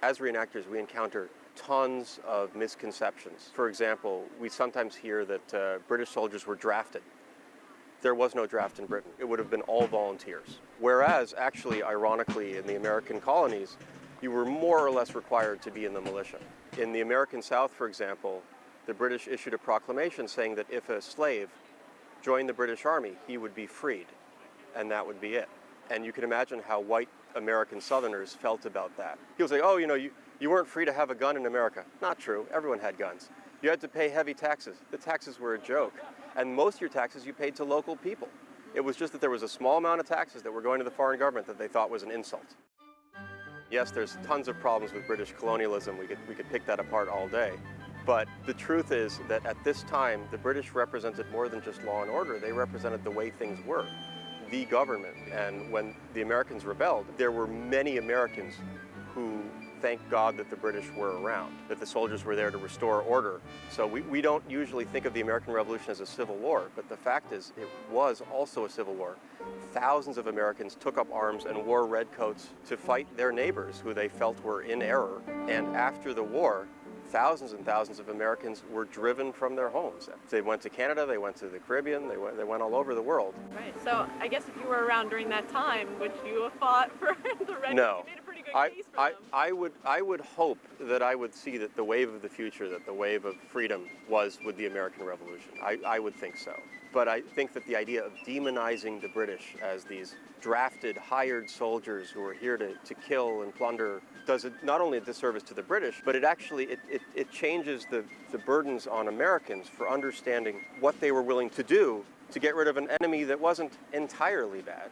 As reenactors, we encounter tons of misconceptions. For example, we sometimes hear that British soldiers were drafted. There was no draft in Britain. It would have been all volunteers. Whereas, actually, ironically, in the American colonies, you were more or less required to be in the militia. In the American South, for example, the British issued a proclamation saying that if a slave joined the British Army, he would be freed, and that would be it. And you can imagine how white American Southerners felt about that. People say, oh, you weren't free to have a gun in America. Not true. Everyone had guns. You had to pay heavy taxes. The taxes were a joke. And most of your taxes you paid to local people. It was just that there was a small amount of taxes that were going to the foreign government that they thought was an insult. Yes, there's tons of problems with British colonialism. We could pick that apart all day. But the truth is that at this time, the British represented more than just law and order. They represented the way things were, the government. And when the Americans rebelled, there were many Americans who thanked God that the British were around, that the soldiers were there to restore order. So we don't usually think of the American Revolution as a civil war, but the fact is it was also a civil war. Thousands of Americans took up arms and wore redcoats to fight their neighbors who they felt were in error. And after the war, thousands and thousands of Americans were driven from their homes. They went to Canada, they went to the Caribbean, they went all over the world. Right, so I guess if you were around during that time, would you have fought for the redcoats? No. You made a pretty good case for them. I would hope that I would see that the wave of the future, that the wave of freedom was with the American Revolution. I would think so. But I think that the idea of demonizing the British as these drafted, hired soldiers who are here to kill and plunder does it not only a disservice to the British, but it actually it changes the burdens on Americans for understanding what they were willing to do to get rid of an enemy that wasn't entirely bad.